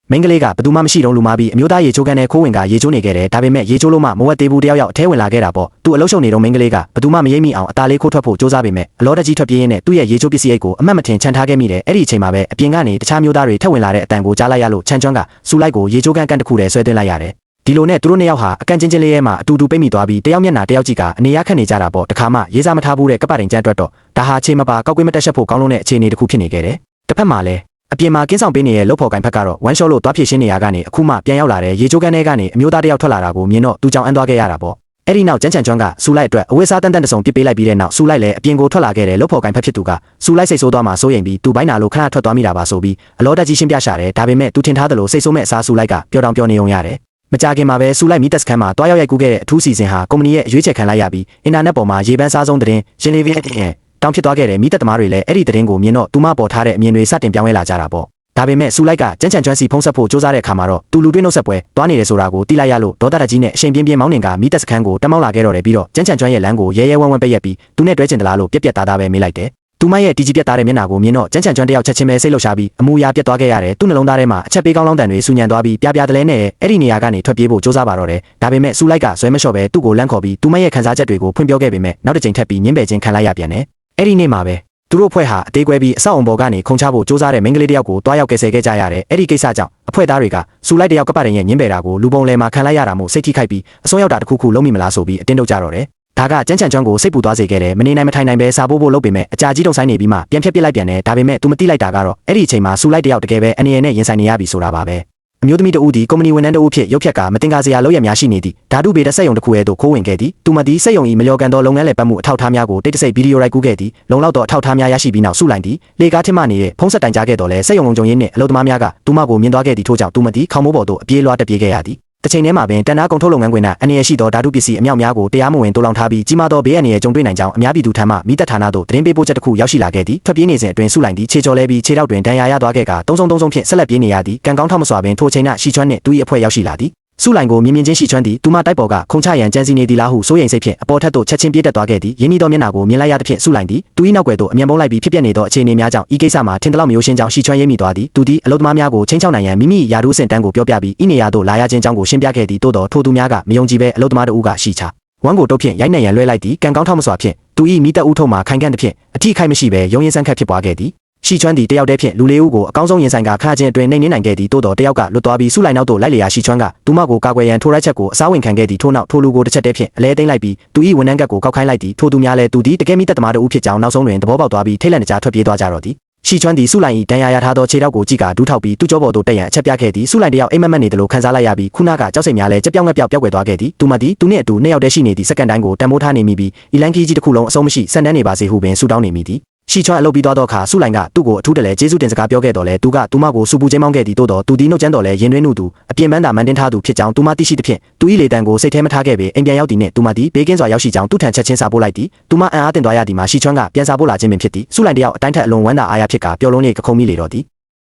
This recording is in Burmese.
မင်းကလေးကဘသူမှမရှိတော့လူမာပြီးအမျိုးသားရေချိုးကန်တဲ့ခိုးဝင်ကရေချိုးနေခဲ့တယ်ဒါပေမဲ့ရေချိုးလို့မှမဝက်သေးဘူးတယောက်ယောက်အထဲဝင်လာခဲ့တာပေါ့သူအလုံးရှုံနေတော့မင်းကလေးကဘသူမှမရိပ်မိအောင်အသားလေးခိုးထွက်ဖို့စူးစမ်းပေမဲ့အလောတကြီးထွက်ပြေးရင်းနဲ့သူ့ရဲ့ရေချိုးပစ္စည်းအိတ်ကိုအမှတ်မထင်ချန်ထားခဲ့မိတယ်အဲ့ဒီအချိန်မှာပဲအပြင်ကနေတခြားမျိုးသားတွေထက်ဝင်လာတဲ့အတန်ကိုကြားလိုက်ရလို့ချန်ကျွန်းကစူလိုက်ကိုရေချိုးကန်တစ်ခုတည်းဆွဲသွင်းလိုက်ရတယ်ဒီလိုနဲ့သူတို့နှစ်ယောက်ဟာအကန်ချင်းချင်းလေးရဲ့မှာအတူတူပိတ်မိသွားပြီးတယောက်မျက်နှာတယောက်ကြည့်ကအနေရခက်နေကြတာပေါ့တခါမှရေးစားမထားဘူးတဲ့ကပ္ပတိန်ကျန်းအတွက်တော့ဒါဟာခြေမပါကောက်ကွေးမတက်ရှက်ဖို့ကောင်းလုံးတဲ့အခြေအနေတစ်ခုဖြစ်နေခဲ့တယ်တစ်ဖက်မှာလည်းအပြင်မှာကင်းဆောင်ပေးနေတဲ့လုပ်ဖော်ကိုင်ဖက်ကတော့ဝမ်ရှော့လို့တွားဖြစ်ရှင်းနေရကနေအခုမှပြန်ရောက်လာတဲ့ရေချိုးကန်ထဲကနေအမျိုးသားတယောက်ထွက်လာတာကိုမြင်တော့သူကြောင့်အန်းသွားခဲ့ရတာပေါ့အဲ့ဒီနောက်ကျန်းချန်ကျွန်းကစူလိုက်အတွက်အဝိစားတန်တန်တစုံပစ်ပေးလိုက်ပြီးတဲ့နောက်စူလိုက်လည်းအပြင်ကိုထွက်လာခဲ့တဲ့လုပ်ဖော်ကိုင်ဖက်ဖြစ်သူကစူလိုက်စိတ်ဆိုးသွားမှစိုးရိမ်ပြီးသူဘိုင်းနာလို့ခဏထွက်သွားမိတာပါဆိုပြီးအလောတက်ကြီးရှင်းပြရှာတယ်ဒါပေမဲ့သူထင်ထားသလိုစိတ်ဆိုးမဲ့အစားစူလိုက်ကပျော်တောင်ပျော်နေုံရတယ်မကြခင်မှာပဲစူလိုက်မီတက်စခန်းမှာတွားရောက်ရိုက်ကူးခဲ့တဲ့အထူးစီစဉ်ဟာကုမ္ပဏီရဲ့အရွေးချယ်ခံလိုက်ရပြီးအင်တာနက်ပေါ်မှာရေပန်းစားဆုံးသတင်းရှင်လီဗီရဲ့တောင်းဖြစ်သွားခဲ့တဲ့မီတက်သမားတွေလည်းအဲ့ဒီသတင်းကိုမြင်တော့သူမပေါ်ထားတဲ့အမြင်တွေစတင်ပြောင်းလဲလာကြတာပေါ့ဒါပေမဲ့စူလိုက်ကကျန်းချန်ကျွမ်းစီဖုံးဆက်ဖို့စူးစမ်းတဲ့အခါမှာတော့သူလူတွင်းနှုတ်ဆက်ပွဲတွားနေတယ်ဆိုတာကိုသိလိုက်ရလို့ဒေါသတက်ကြီးနဲ့အရှိန်ပြင်းပြင်းမောင်းနှင်ကမီတက်စခန်းကိုတက်မောက်လာခဲ့တော့တယ်ပြီးတော့ကျန်းချန်ကျွမ်းရဲ့လမ်းကိုရဲရဲဝံ့ဝံ့ပိတ်ရက်ပြီးသူနဲ့တွဲကျင်တလားလို့ပြက်ပြက်သားသားပဲမေးလိုက်တယ်သူမရဲ့တီကြီးပြတ်သားတဲ့မျက်နှာကိုမြင်တော့ကျန်းချန်ကျွမ်းတယောက်ချက်ချင်းပဲစိတ်လှုပ်ရှားပြီးအမူအရာပြတ်သွားခဲ့ရတယ်သူ့နှလုံးသားထဲမှာအချက်ပေးကောင်းလောင်းတန်တွေဆူညံသွားပြီးပြပြတလဲနဲ့အဲ့ဒီနေရာကနေထွက်ပြေးဖို့စူးစမ်းပါတော့တယ်ဒါပေမဲ့စူလိုက်ကဆွဲမလျှော့ပဲသူ့ကိုလန့်ခေါ်ပြီးသူမရဲ့ခံစားချက်တွေကိုဖွင့်ပြောခဲ့ပေမဲ့နောက်တစ်ချိန်ထပ်ပြီးညှင်းပယ်ခြင်းခံလိုက်ရပြန်တယ်အဲ့ဒီနေ့မှာပဲသူတို့ဖွဲ့ဟာအသေးကွဲပြီးအဆောက်အုံပေါ်ကနေခုံချဖို့စူးစမ်းတဲ့မိန်းကလေးတယောက်ကိုတွားရောက်ကယ်ဆယ်ခဲ့ကြရတယ်အဲ့ဒီကိစ္စကြောင့်အဖွဲ့သားတွေကစူလိုက်တယောက်ကပ္ပတိန်ရဲ့ညှင်းပယ်တာကိုလူပုံလဲမှာခံလိုက်ရတာမို့စိတ်ထိခိုက်ပြီးအစွန်းရောက်တာတစ်ခုခုလုံးမိမလားဆိုပြီးအတင်းတုတ်ကြတော့တယ်ဒါကကျန်းချန်ကျွန်းကိုစိတ်ပူသွားစေခဲ့တယ်မနေနိုင်မထိုင်နိုင်ပဲစာပို့ဖို့လုပ်ပေမဲ့အကြာကြီးတုံဆိုင်နေပြီးမှပြန်ဖြတ်ပစ်လိုက်ပြန်တယ်ဒါပေမဲ့သူမသိလိုက်တာကတော့အဲ့ဒီအချိန်မှာစူလိုက်တယောက်တကယ်ပဲအနေနဲ့ရင်ဆိုင်နေရပြီဆိုတာပါပဲအမျိုးသမီးတဦးဒီကုမ္ပဏီဝန်ထမ်းတဦးဖြစ်ရုပ်ဖြက်ကမတင်ကားစရာလုပ်ရများရှိနေသည်ဓာတုပေတဲ့စက်ရုံတစ်ခုရဲ့သို့ခိုးဝင်ခဲ့သည်သူမသည်စက်ရုံ၏မလျော်ကန်သောလုပ်ငန်းလည်ပတ်မှုအထောက်အထားများကိုတိတ်တဆိတ်ဗီဒီယိုရိုက်ကူးခဲ့သည်လုံလောက်သောအထောက်အထားများရရှိပြီးနောက်စုလိုက်သည်လေကားထင်မှနေတဲ့ဖုံးဆက်တိုင်ကြားခဲ့တော်လဲစက်ရုံလုံးကြုံရင်းနှင့်အလုပ်သမားများကသူမကိုမြင်သွားခဲ့သည်ထို့ကြောင့်သူမသည်ခေါင်းမိုးပေါ်သို့အပြေးလွှားတက်ပြေးခဲ့ရသည်တစ်ချိန်တည်းမှာပင်တန်နာကုန်ထုတ်လုပ်ငန်းခွင်၌အနေရရှိသောဓာတုပစ္စည်းအမြောက်များကိုတရားမဝင်တိုးလောင်ထားပြီးကြီးမားသောဘေးအန္တရာယ်ကြုံတွေ့နိုင်ကြောင်းအများပြည်သူထံမှမိသက်ဌာနသို့သတင်းပေးပို့ချက်တစ်ခုရောက်ရှိလာခဲ့သည်ထွက်ပြေးနေစဉ်အတွင်းစုလိုက်သည်ခြေချော်လဲပြီးခြေထောက်တွင်ဒဏ်ရာရသွားခဲ့ကသုံးဆုံးဖြင့်ဆက်လက်ပြေးနေရသည်ကံကောင်းထောက်မစွာပင်ထိုချိန်၌ရှီချွမ်းနှင့်သူ၏အဖွဲ့ရောက်ရှိလာသည်စုလိုက်ကိုမြင်မြင်ချင်းရှီချွမ်းသည်သူမတိုက်ပေါ်ကခုံချရန်ကြံစီနေသည်လားဟုစိုးရိမ်စိတ်ဖြင့်အပေါ်ထက်သို့ချက်ချင်းပြေးတက်သွားခဲ့သည်ရင်းနှီးသောမျက်နှာကိုမြင်လိုက်ရသဖြင့်စုလိုက်သည်သူ၏နောက်ွယ်သို့အမြန်ပုံးလိုက်ပြီးဖြစ်ပျက်နေသောအခြေအနေများကြောင့်ဤကိစ္စမှာထင်သလောက်မယိုရှင်းကြောင်းရှီချွမ်းရိပ်မိသွားသည်သူသည်အလုသမားများကိုချင်းချောက်နိုင်ရန်မိမိယာဒူးစင်တန်းကိုပြောပြပြီးဤနေရာသို့လာရခြင်းကြောင်းကိုရှင်းပြခဲ့သည်သို့တော်ထိုသူများကမယုံကြည်ဘဲအလုသမားတို့ကရှီချဝမ်းကိုတုပ်ဖြင့်ရိုက်နှက်ရန်လွှဲလိုက်သည်ကံကောင်းထောက်မစွာဖြင့်သူ၏မိသက်ဦးထုံမှခိုင်ခံ့သဖြင့်အထိခိုက်မရှိဘဲရုံရင်ဆန်းခတ်ဖြစ်ပွားခဲ့သည်ရှီချွမ်းသည်တယောက်တည်းဖြင့်လူလေးဦးကိုအကောင်းဆုံးရင်ဆိုင်ကခါချင်းအတွင်းနှိမ့်နှင်းနိုင်ခဲ့သည်တိုးတော်တယောက်ကလွတ်သွားပြီးစုလိုက်နောက်သို့လိုက်လျာရှီချွမ်းကသူမကိုကာကွယ်ရန်ထိုးရိုက်ချက်ကိုအစားဝင်ခံခဲ့သည်ထို့နောက်ထိုလူကိုတစ်ချက်တည်းဖြင့်အလဲသိမ့်လိုက်ပြီးသူ၏ဝန်ထမ်းကတ်ကိုကောက်ခိုင်းလိုက်သည်ထိုသူများလည်းသူသည်တကယ်မိသက်သမားတို့ဦးဖြစ်ကြောင်းနောက်ဆုံးတွင်သဘောပေါက်သွားပြီးထိတ်လန့်ကြထွက်ပြေးသွားကြတော့သည်ရှီချွမ်းသည်စုလိုက်၏တန်ရာရထားသောခြေထောက်ကိုကြည့်ကဒူးထောက်ပြီးသူ့ကြောပေါ်သို့တက်ရန်အချက်ပြခဲ့သည်စုလိုက်တယောက်အိမ်မက်မက်နေတယ်လို့ခံစားလိုက်ရပြီးခုနကကြောက်စိတ်များလည်းကြက်ပြောင်းငက်ပြောက်ပျောက်ကွယ်သွားခဲ့သည်သူမသည်သူနှင့်အတူနှစ်ယောက်တည်းရှိနေသည့်စက္ကန့်တိုင်းကိုတန်ဖိုးထားနေမိပြီးအီလန်ကီကြီးတစ်ခုလုံးအဆုံးမရှိဆန်တန်းနေပါစေဟုပင်ဆုတောင်းနေမိသည်ရှီချွမ်းအလုပ်ပြီးသွားသောအခါစုလိုက်ကသူ့ကိုအထူးတလဲကျေးဇူးတင်စကားပြောခဲ့တော်လဲသူကသူမကိုစူပူချင်းမောင်းခဲ့သည်တိုးတော်သူဒီနှုတ်ကျန်းတော်လဲရင်တွင်းနှုသူအပြင်ပန်းသာမန်တင်ထားသူဖြစ်ကြောင်းသူမသိရှိသဖြင့်သူ၏လေတံကိုစိတ်ထဲမထားခဲ့ပေအိမ်ပြန်ရောက်သည်နှင့်သူမသည်ဘေးကင်းစွာရောက်ရှိကြောင်းသူထံချက်ချင်းစာပို့လိုက်သည်သူမအံ့အားသင့်သွားရသည်မှာရှီချွမ်းကပြန်စာပို့လာခြင်းပင်ဖြစ်သည်စုလိုက်တယောက်အတိုင်းထက်အလွန်ဝမ်းသာအားရဖြစ်ကပျော်လုံးရိပ်ကခုံမိလေတော့သည်